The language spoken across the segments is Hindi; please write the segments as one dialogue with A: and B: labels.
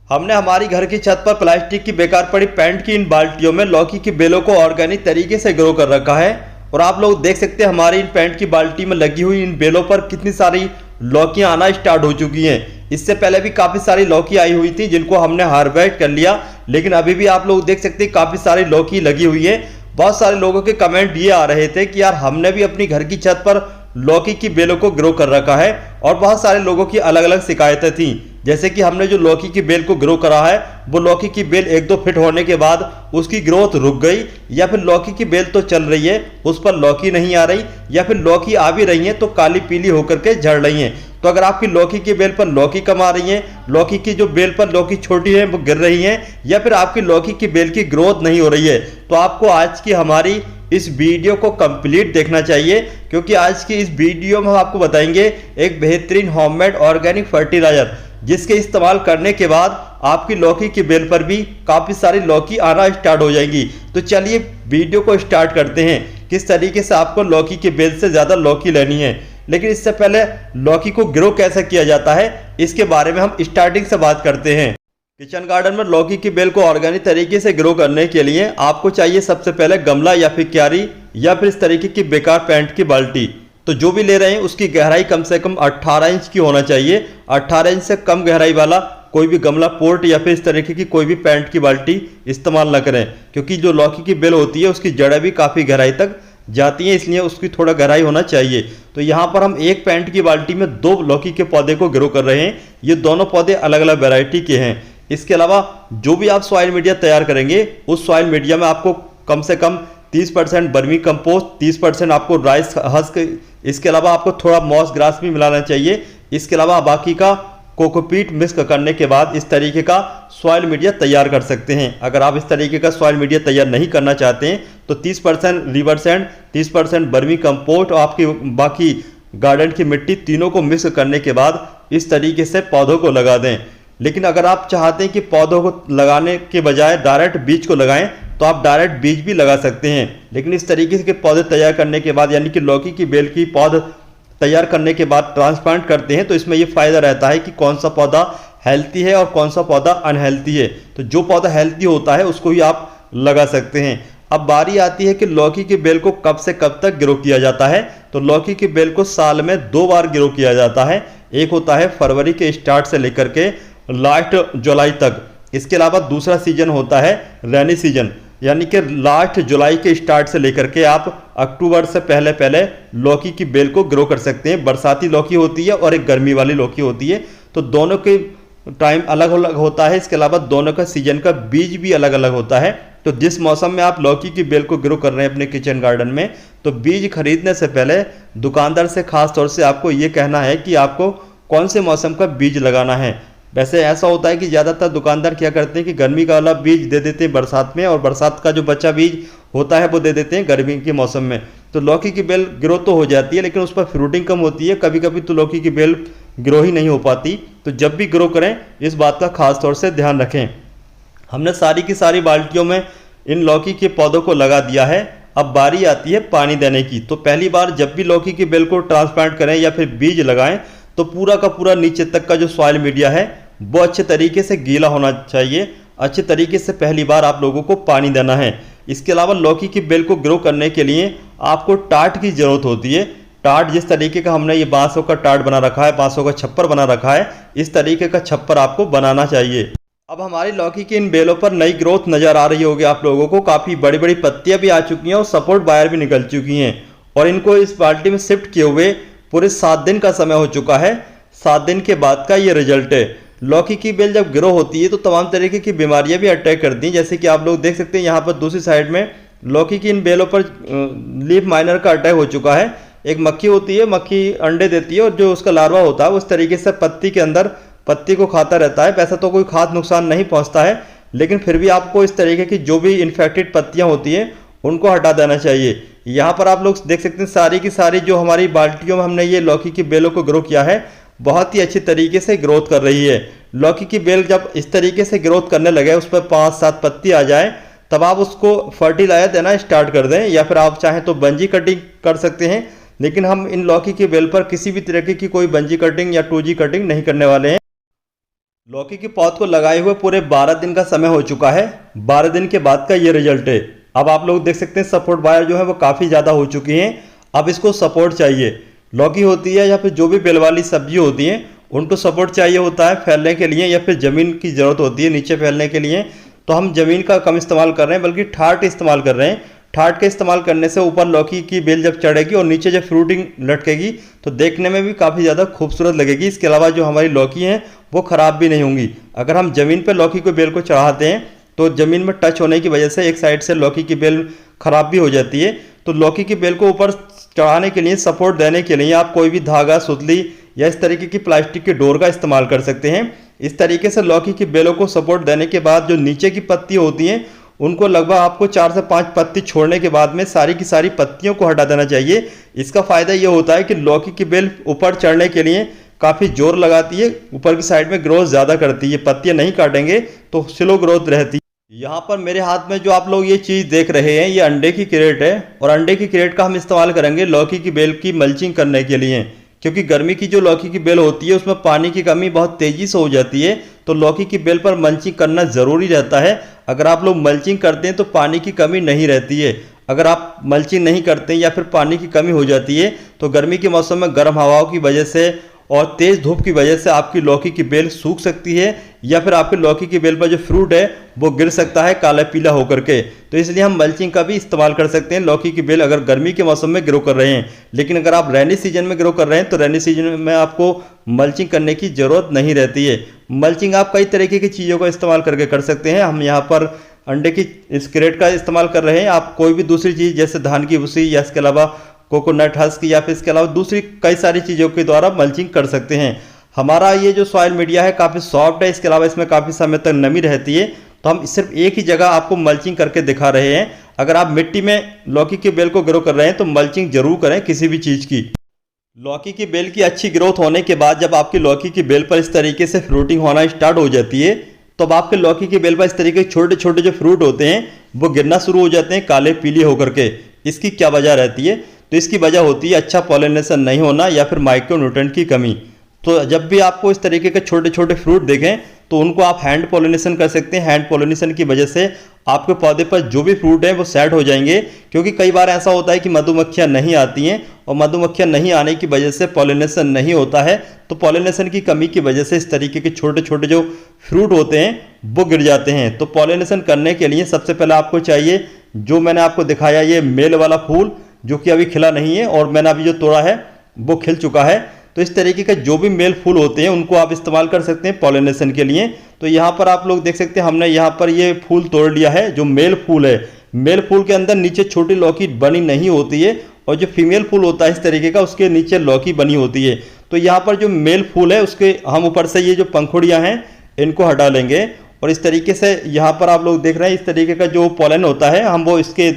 A: हमने हमारी घर की छत पर प्लास्टिक की बेकार पड़ी पेंट की इन बाल्टियों में लौकी की बेलों को ऑर्गेनिक तरीके से ग्रो कर रखा है। और आप लोग देख सकते हैं हमारी इन पेंट की बाल्टी में लगी हुई इन बेलों पर कितनी सारी लौकियां आना स्टार्ट हो चुकी हैं। इससे पहले भी काफ़ी सारी लौकी आई हुई थी जिनको हमने हार्वेस्ट कर लिया, लेकिन अभी भी आप लोग देख सकते हैं काफ़ी सारी लौकी लगी हुई है। बहुत सारे लोगों के कमेंट ये आ रहे थे कि यार हमने भी अपनी घर की छत पर लौकी की बेलों को ग्रो कर रखा है, और बहुत सारे लोगों की अलग अलग शिकायतें थीं। जैसे कि हमने जो लौकी की बेल को ग्रो करा है वो लौकी की बेल 1-2 फीट होने के बाद उसकी ग्रोथ रुक गई, या फिर लौकी की बेल तो चल रही है उस पर लौकी नहीं आ रही, या फिर लौकी आ भी रही है तो काली पीली होकर के झड़ रही हैं। तो अगर आपकी लौकी की बेल पर लौकी कम आ रही है, लौकी की जो बेल पर लौकी छोटी है वो गिर रही है, या फिर आपकी लौकी की बेल की ग्रोथ नहीं हो रही है, तो आपको आज की हमारी इस वीडियो को कंप्लीट देखना चाहिए, क्योंकि आज की इस वीडियो में हम आपको बताएंगे एक बेहतरीन होममेड ऑर्गेनिक फर्टिलाइजर जिसके इस्तेमाल करने के बाद आपकी लौकी की बेल पर भी काफ़ी सारी लौकी आना स्टार्ट हो जाएंगी। तो चलिए वीडियो को स्टार्ट करते हैं किस तरीके से आपको लौकी की बेल से ज़्यादा लौकी लेनी है। लेकिन इससे पहले लौकी को ग्रो कैसे किया जाता है इसके बारे में हम स्टार्टिंग से बात करते हैं। किचन गार्डन में लौकी की बेल को ऑर्गेनिक तरीके से ग्रो करने के लिए आपको चाहिए सबसे पहले गमला या फिर क्यारी या फिर इस तरीके की बेकार पेंट की बाल्टी। तो जो भी ले रहे हैं उसकी गहराई कम से कम 18 इंच की होना चाहिए। 18 इंच से कम गहराई वाला कोई भी गमला, पोर्ट या फिर इस तरीके की कोई भी पेंट की बाल्टी इस्तेमाल न करें, क्योंकि जो लौकी की बेल होती है उसकी जड़ें भी काफ़ी गहराई तक जाती हैं, इसलिए उसकी थोड़ा गहराई होना चाहिए। तो यहाँ पर हम एक पेंट की बाल्टी में 2 लौकी के पौधे को ग्रो कर रहे हैं। ये दोनों पौधे अलग अलग वैरायटी के हैं। इसके अलावा जो भी आप सॉइल मीडिया तैयार करेंगे उस सॉइल मीडिया में आपको कम से कम 30% बर्मी कंपोस्ट, 30% आपको राइस हस्क, इसके अलावा आपको थोड़ा मॉस ग्रास भी मिलाना चाहिए। इसके अलावा बाकी का कोकोपीट मिक्स करने के बाद इस तरीके का सॉइल मीडिया तैयार कर सकते हैं। अगर आप इस तरीके का सॉइल मीडिया तैयार नहीं करना चाहते हैं तो 30% रिवर सैंड, 30% बर्मी कंपोस्ट और आपकी बाकी गार्डन की मिट्टी तीनों को मिक्स करने के बाद इस तरीके से पौधों को लगा दें। लेकिन अगर आप चाहते हैं कि पौधों को लगाने के बजाय डायरेक्ट बीज को लगाएं तो आप डायरेक्ट बीज भी लगा सकते हैं। लेकिन इस तरीके के पौधे तैयार करने के बाद, यानी कि लौकी की बेल की पौध तैयार करने के बाद ट्रांसप्लांट करते हैं तो इसमें ये फ़ायदा रहता है कि कौन सा पौधा हेल्थी है और कौन सा पौधा अनहेल्थी है। तो जो पौधा हेल्थी होता है उसको ही आप लगा सकते हैं। अब बारी आती है कि लौकी की बेल को कब से कब तक ग्रो किया जाता है। तो लौकी की बेल को साल में 2 बार ग्रो किया जाता है। एक होता है फरवरी के स्टार्ट से लेकर के लास्ट जुलाई तक। इसके अलावा दूसरा सीजन होता है रेनी सीजन, यानी कि लास्ट जुलाई के स्टार्ट से लेकर के आप अक्टूबर से पहले पहले लौकी की बेल को ग्रो कर सकते हैं। बरसाती लौकी होती है और एक गर्मी वाली लौकी होती है, तो दोनों के टाइम अलग अलग होता है। इसके अलावा दोनों का सीजन का बीज भी अलग अलग होता है। तो जिस मौसम में आप लौकी की बेल को ग्रो कर रहे हैं अपने किचन गार्डन में, तो बीज खरीदने से पहले दुकानदार से खास तौर से आपको ये कहना है कि आपको कौन से मौसम का बीज लगाना है। वैसे ऐसा होता है कि ज़्यादातर दुकानदार क्या करते हैं कि गर्मी का वाला बीज दे देते हैं बरसात में, और बरसात का जो बचा बीज होता है वो दे देते हैं गर्मी के मौसम में। तो लौकी की बेल ग्रो तो हो जाती है लेकिन उस पर फ्रूटिंग कम होती है, कभी कभी तो लौकी की बेल ग्रो ही नहीं हो पाती। तो जब भी ग्रो करें इस बात का खास तौर से ध्यान रखें। हमने सारी की सारी बाल्टियों में इन लौकी के पौधों को लगा दिया है। अब बारी आती है पानी देने की। तो पहली बार जब भी लौकी की बेल को ट्रांसप्लांट करें या फिर बीज लगाएं तो पूरा का पूरा नीचे तक का जो सॉइल मीडिया है वो अच्छे तरीके से गीला होना चाहिए। अच्छे तरीके से पहली बार आप लोगों को पानी देना है। इसके अलावा लौकी की बेल को ग्रो करने के लिए आपको टाट की ज़रूरत होती है। टाट जिस तरीके का हमने ये बांसों का टाट बना रखा है, बांसों का छप्पर बना रखा है, इस तरीके का छप्पर आपको बनाना चाहिए। अब हमारी लौकी की इन बेलों पर नई ग्रोथ नज़र आ रही होगी आप लोगों को। काफ़ी बड़ी बड़ी पत्तियाँ भी आ चुकी हैं और सपोर्ट वायर भी निकल चुकी हैं, और इनको इस बाल्टी में शिफ्ट किए हुए पूरे 7 दिन का समय हो चुका है। 7 दिन के बाद का ये रिजल्ट है। लौकी की बेल जब ग्रो होती है तो तमाम तरीके की बीमारियां भी अटैक करती हैं। जैसे कि आप लोग देख सकते हैं यहाँ पर दूसरी साइड में लौकी की इन बेलों पर लीफ माइनर का अटैक हो चुका है। एक मक्खी होती है, मक्खी अंडे देती है और जो उसका लार्वा होता है उस तरीके से पत्ती के अंदर पत्ती को खाता रहता है। वैसा तो कोई खास नुकसान नहीं पहुँचता है, लेकिन फिर भी आपको इस तरीके की जो भी इन्फेक्टेड पत्तियाँ होती हैं उनको हटा देना चाहिए। यहाँ पर आप लोग देख सकते हैं सारी की सारी जो हमारी बाल्टियों में हमने ये लौकी की बेलों को ग्रो किया है बहुत ही अच्छी तरीके से ग्रोथ कर रही है। लौकी की बेल जब इस तरीके से ग्रोथ करने लगे, उस पर 5-7 पत्ती आ जाए, तब आप उसको फर्टिलाइजर देना स्टार्ट कर दें, या फिर आप चाहें तो बंजी कटिंग कर सकते हैं। लेकिन हम इन लौकी की बेल पर किसी भी तरीके की कोई बंजी कटिंग या 2G कटिंग नहीं करने वाले हैं। लौकी की पौध को लगाए हुए पूरे 12 दिन का समय हो चुका है। 12 दिन के बाद का ये रिजल्ट है। अब आप लोग देख सकते हैं सपोर्ट वायर जो है वो काफ़ी ज़्यादा हो चुकी हैं। अब इसको सपोर्ट चाहिए। लौकी होती है या फिर जो भी बेल वाली सब्जी होती है उनको सपोर्ट चाहिए होता है फैलने के लिए, या फिर ज़मीन की ज़रूरत होती है नीचे फैलने के लिए। तो हम ज़मीन का कम इस्तेमाल कर रहे हैं बल्कि ठाट इस्तेमाल कर रहे हैं। ठाट के इस्तेमाल करने से ऊपर लौकी की बेल जब चढ़ेगी और नीचे जब फ्रूटिंग लटकेगी तो देखने में भी काफ़ी ज़्यादा खूबसूरत लगेगी। इसके अलावा जो हमारी लौकी हैं वो ख़राब भी नहीं होंगी। अगर हम ज़मीन पर लौकी को बेल को चढ़ाते हैं तो ज़मीन में टच होने की वजह से एक साइड से लौकी की बेल ख़राब भी हो जाती है। तो लौकी की बेल को ऊपर चढ़ाने के लिए, सपोर्ट देने के लिए आप कोई भी धागा, सुतली या इस तरीके की प्लास्टिक की डोर का इस्तेमाल कर सकते हैं। इस तरीके से लौकी की बेलों को सपोर्ट देने के बाद जो नीचे की पत्ती होती हैं उनको लगभग आपको 4 से 5 पत्ती छोड़ने के बाद में सारी की सारी पत्तियों को हटा देना चाहिए। इसका फ़ायदा ये होता है कि लौकी की बेल ऊपर चढ़ने के लिए काफ़ी जोर लगाती है, ऊपर की साइड में ग्रोथ ज़्यादा करती है। पत्तियाँ नहीं काटेंगे तो स्लो ग्रोथ रहती है। यहाँ पर मेरे हाथ में जो आप लोग ये चीज़ देख रहे हैं ये अंडे की क्रेट है, और अंडे की क्रेट का हम इस्तेमाल करेंगे लौकी की बेल की मल्चिंग करने के लिए। क्योंकि गर्मी की जो लौकी की बेल होती है उसमें पानी की कमी बहुत तेज़ी से हो जाती है, तो लौकी की बेल पर मल्चिंग करना ज़रूरी रहता है। अगर आप लोग मल्चिंग करते हैं तो पानी की कमी नहीं रहती है। अगर आप मल्चिंग नहीं करते या फिर पानी की कमी हो जाती है तो गर्मी के मौसम में गर्म हवाओं की वजह से और तेज़ धूप की वजह से आपकी लौकी की बेल सूख सकती है, या फिर आपकी लौकी की बेल पर जो फ्रूट है वो गिर सकता है काला पीला होकर के। तो इसलिए हम मल्चिंग का भी इस्तेमाल कर सकते हैं लौकी की बेल अगर गर्मी के मौसम में ग्रो कर रहे हैं। लेकिन अगर आप रेनी सीजन में ग्रो कर रहे हैं तो रेनी सीजन में आपको मल्चिंग करने की ज़रूरत नहीं रहती है। मल्चिंग आप कई तरीके की चीज़ों का इस्तेमाल करके कर सकते हैं। हम यहाँ पर अंडे की इस क्रेट का इस्तेमाल कर रहे हैं। आप कोई भी दूसरी चीज़ जैसे धान की भूसी या इसके अलावा कोकोनट हस्क या फिर इसके अलावा दूसरी कई सारी चीज़ों के द्वारा मल्चिंग कर सकते हैं। हमारा ये जो सॉइल मीडिया है काफ़ी सॉफ्ट है, इसके अलावा इसमें काफ़ी समय तक नमी रहती है, तो हम सिर्फ एक ही जगह आपको मल्चिंग करके दिखा रहे हैं। अगर आप मिट्टी में लौकी की बेल को ग्रो कर रहे हैं तो मल्चिंग जरूर करें किसी भी चीज़ की। लौकी की बेल की अच्छी ग्रोथ होने के बाद जब आपकी लौकी की बेल पर इस तरीके से फ्रूटिंग होना स्टार्ट हो जाती है तो अब आपके लौकी की बेल पर इस तरीके के छोटे छोटे जो फ्रूट होते हैं वो गिरना शुरू हो जाते हैं काले पीले होकर के। इसकी क्या वजह रहती है? तो इसकी वजह होती है अच्छा पॉलिनेशन नहीं होना या फिर माइक्रोन्यूट्रेंट की कमी। तो जब भी आपको इस तरीके के छोटे छोटे फ्रूट देखें तो उनको आप हैंड पॉलिनेशन कर सकते हैं। हैंड पॉलिनेशन की वजह से आपके पौधे पर जो भी फ्रूट है वो सेट हो जाएंगे। क्योंकि कई बार ऐसा होता है कि मधुमक्खियां नहीं आती हैं और मधुमक्खियां नहीं आने की वजह से पॉलिनेशन नहीं होता है, तो पॉलिनेशन की कमी की वजह से इस तरीके के छोटे छोटे जो फ्रूट होते हैं वो गिर जाते हैं। तो पॉलिनेशन करने के लिए सबसे पहले आपको चाहिए जो मैंने आपको दिखाया ये मेल वाला फूल जो कि अभी खिला नहीं है, और मैंने अभी जो तोड़ा है वो खिल चुका है। तो इस तरीके के जो भी मेल फूल होते हैं उनको आप इस्तेमाल कर सकते हैं पॉलिनेशन के लिए। तो यहाँ पर आप लोग देख सकते हैं हमने यहाँ पर ये फूल तोड़ लिया है जो मेल फूल है। मेल फूल के अंदर नीचे छोटी लौकी बनी नहीं होती है, और जो फीमेल फूल होता है इस तरीके का उसके नीचे लौकी बनी होती है। तो यहाँ पर जो मेल फूल है उसके हम ऊपर से ये जो पंखुड़ियाँ हैं इनको हटा लेंगे, और इस तरीके से यहाँ पर आप लोग देख रहे हैं इस तरीके का जो पॉलन होता है हम वो इसके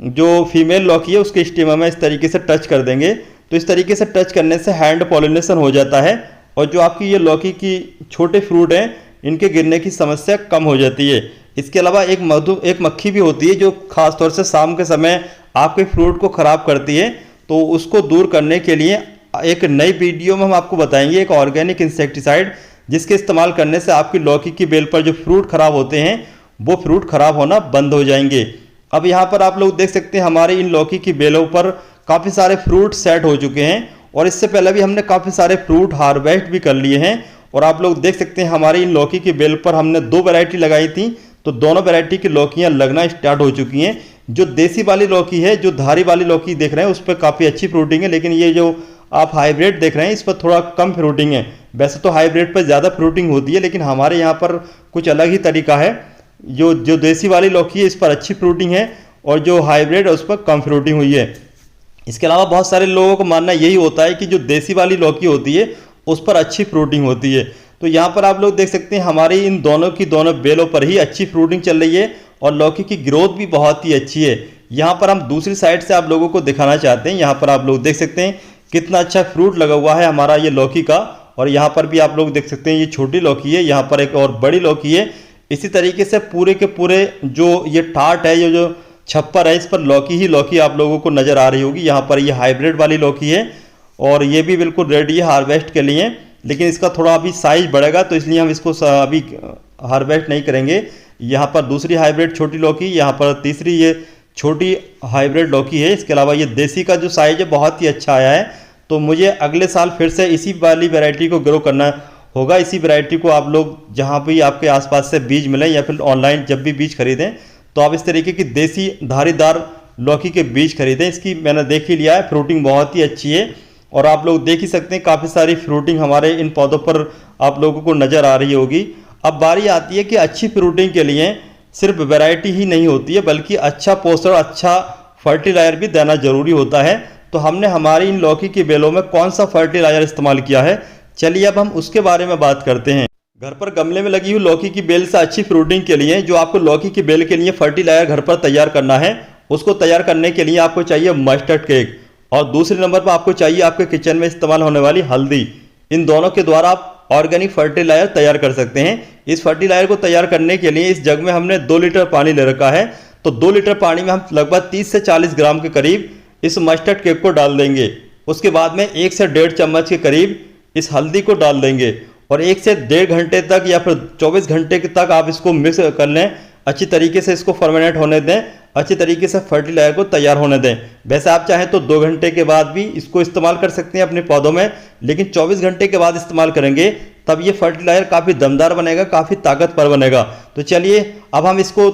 A: जो फीमेल लौकी है उसके स्टेम में इस तरीके से टच कर देंगे। तो इस तरीके से टच करने से हैंड पॉलिनेशन हो जाता है, और जो आपकी ये लौकी की छोटे फ्रूट हैं इनके गिरने की समस्या कम हो जाती है। इसके अलावा एक मक्खी भी होती है जो खासतौर से शाम के समय आपके फ्रूट को ख़राब करती है। तो उसको दूर करने के लिए एक नई वीडियो में हम आपको बताएंगे एक ऑर्गेनिक इंसेक्टिसाइड जिसके इस्तेमाल करने से आपकी लौकी की बेल पर जो फ्रूट खराब होते हैं वो फ्रूट खराब होना बंद हो जाएंगे। अब यहाँ पर आप लोग देख सकते हैं हमारे इन लौकी की बेलों पर काफ़ी सारे फ्रूट सेट हो चुके हैं, और इससे पहले भी हमने काफ़ी सारे फ्रूट हार्वेस्ट भी कर लिए हैं। और आप लोग देख सकते हैं हमारी इन लौकी की बेल पर हमने 2 वैरायटी लगाई थी, तो दोनों वैरायटी की लौकियाँ लगना स्टार्ट हो चुकी हैं। जो देसी वाली लौकी है, जो धारी वाली लौकी देख रहे हैं उस पर काफ़ी अच्छी फ्रूटिंग है, लेकिन ये जो आप हाइब्रिड देख रहे हैं इस पर थोड़ा कम फ्रूटिंग है। वैसे तो हाइब्रिड पर ज़्यादा फ्रूटिंग होती है, लेकिन हमारे यहाँ पर कुछ अलग ही तरीका है। जो देसी वाली लौकी है इस पर अच्छी फ्रूटिंग है, और जो हाइब्रिड है उस पर कम फ्रूटिंग हुई है। इसके अलावा बहुत सारे लोगों का मानना यही होता है कि जो देसी वाली लौकी होती है उस पर अच्छी फ्रूटिंग होती है। तो यहाँ पर आप लोग देख सकते हैं हमारी इन दोनों की दोनों बेलों पर ही अच्छी फ्रूटिंग चल रही है, और लौकी की ग्रोथ भी बहुत ही अच्छी है। यहाँ पर हम दूसरी साइड से आप लोगों को दिखाना चाहते हैं। यहाँ पर आप लोग देख सकते हैं कितना अच्छा फ्रूट लगा हुआ है हमारा ये लौकी का, और यहाँ पर भी आप लोग देख सकते हैं ये छोटी लौकी है, यहाँ पर एक और बड़ी लौकी है। इसी तरीके से पूरे के पूरे जो ये ठाट है, ये जो छप्पर है, इस पर लौकी ही लौकी आप लोगों को नज़र आ रही होगी। यहाँ पर ये हाइब्रिड वाली लौकी है, और ये भी बिल्कुल रेडी है हार्वेस्ट के लिए। लेकिन इसका थोड़ा अभी साइज बढ़ेगा, तो इसलिए हम इसको अभी हार्वेस्ट नहीं करेंगे। यहाँ पर दूसरी हाइब्रिड छोटी लौकी, यहाँ पर तीसरी ये छोटी हाइब्रिड लौकी है। इसके अलावा ये देसी का जो साइज है बहुत ही अच्छा आया है। तो मुझे अगले साल फिर से इसी वाली वैरायटी को ग्रो करना होगा। इसी वैरायटी को आप लोग जहाँ भी आपके आसपास से बीज मिलें या फिर ऑनलाइन जब भी बीज खरीदें, तो आप इस तरीके की देसी धारीदार लौकी के बीज खरीदें। इसकी मैंने देख ही लिया है, फ्रूटिंग बहुत ही अच्छी है और आप लोग देख ही सकते हैं काफ़ी सारी फ्रूटिंग हमारे इन पौधों पर आप लोगों को नज़र आ रही होगी। अब बारी आती है कि अच्छी फ्रूटिंग के लिए सिर्फ वैरायटी ही नहीं होती है, बल्कि अच्छा पोषण, अच्छा फर्टिलाइजर भी देना जरूरी होता है। तो हमने हमारी इन लौकी की बेलों में कौन सा फर्टिलाइजर इस्तेमाल किया है, चलिए अब हम उसके बारे में बात करते हैं। घर पर गमले में लगी हुई लौकी की बेल से अच्छी फ्रूटिंग के लिए जो आपको लौकी की बेल के लिए फर्टिलाइजर घर पर तैयार करना है, उसको तैयार करने के लिए आपको चाहिए मस्टर्ड केक और दूसरे नंबर पर आपको चाहिए आपके किचन में इस्तेमाल होने वाली हल्दी। इन दोनों के द्वारा आप ऑर्गेनिक फर्टिलाइजर तैयार कर सकते हैं। इस फर्टिलाइजर को तैयार करने के लिए इस जग में हमने 2 लीटर पानी ले रखा है। तो 2 लीटर पानी में हम लगभग 30 से 40 ग्राम के करीब इस मस्टर्ड केक को डाल देंगे। उसके बाद में 1 से 1.5 चम्मच के करीब इस हल्दी को डाल देंगे और 1 से 1.5 घंटे तक या फिर 24 घंटे तक आप इसको मिक्स कर लें। अच्छी तरीके से इसको फर्मेनेट होने दें, अच्छी तरीके से फर्टिलाइजर को तैयार होने दें। वैसे आप चाहें तो 2 घंटे के बाद भी इसको इस्तेमाल कर सकते हैं अपने पौधों में, लेकिन 24 घंटे के बाद इस्तेमाल करेंगे तब ये फर्टिलाइजर काफ़ी दमदार बनेगा, काफ़ी ताकतवर बनेगा। तो चलिए अब हम इसको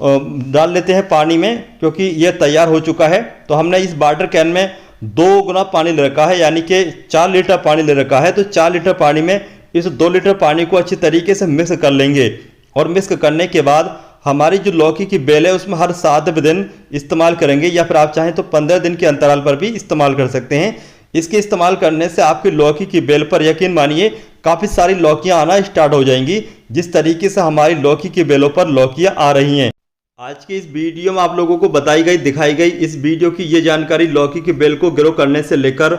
A: डाल लेते हैं पानी में, क्योंकि ये तैयार हो चुका है। तो हमने इस वाटर कैन में 2 गुना पानी ले रखा है, यानी कि 4 लीटर पानी ले रखा है। तो 4 लीटर पानी में इस 2 लीटर पानी को अच्छी तरीके से मिक्स कर लेंगे और मिक्स करने के बाद हमारी जो लौकी की बेल है उसमें हर 7 दिन इस्तेमाल करेंगे, या फिर आप चाहें तो 15 दिन के अंतराल पर भी इस्तेमाल कर सकते हैं। इसके इस्तेमाल करने से आपकी लौकी की बेल पर यकीन मानिए काफ़ी सारी लौकियां आना स्टार्ट हो जाएंगी, जिस तरीके से हमारी लौकी की बेलों पर लौकियां आ रही हैं। आज की इस वीडियो में आप लोगों को बताई गई, दिखाई गई इस वीडियो की ये जानकारी लौकी की बेल को ग्रो करने से लेकर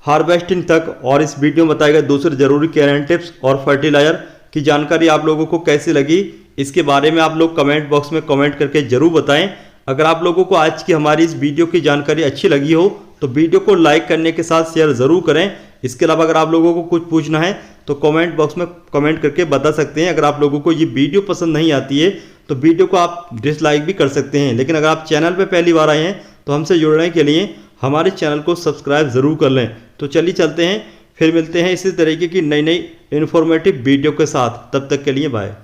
A: हार्वेस्टिंग तक, और इस वीडियो में बताए गए दूसरे जरूरी केयर एंड टिप्स और फर्टिलाइजर की जानकारी आप लोगों को कैसी लगी, इसके बारे में आप लोग कमेंट बॉक्स में कमेंट करके जरूर बताएं। अगर आप लोगों को आज की हमारी इस वीडियो की जानकारी अच्छी लगी हो तो वीडियो को लाइक करने के साथ शेयर ज़रूर करें। इसके अलावा अगर आप लोगों को कुछ पूछना है तो कमेंट बॉक्स में कमेंट करके बता सकते हैं। अगर आप लोगों को ये वीडियो पसंद नहीं आती है तो वीडियो को आप डिसलाइक भी कर सकते हैं, लेकिन अगर आप चैनल पर पहली बार आए हैं तो हमसे जुड़ने के लिए हमारे चैनल को सब्सक्राइब ज़रूर कर लें। तो चलिए चलते हैं, फिर मिलते हैं इसी तरीके की नई नई इन्फॉर्मेटिव वीडियो के साथ। तब तक के लिए बाय।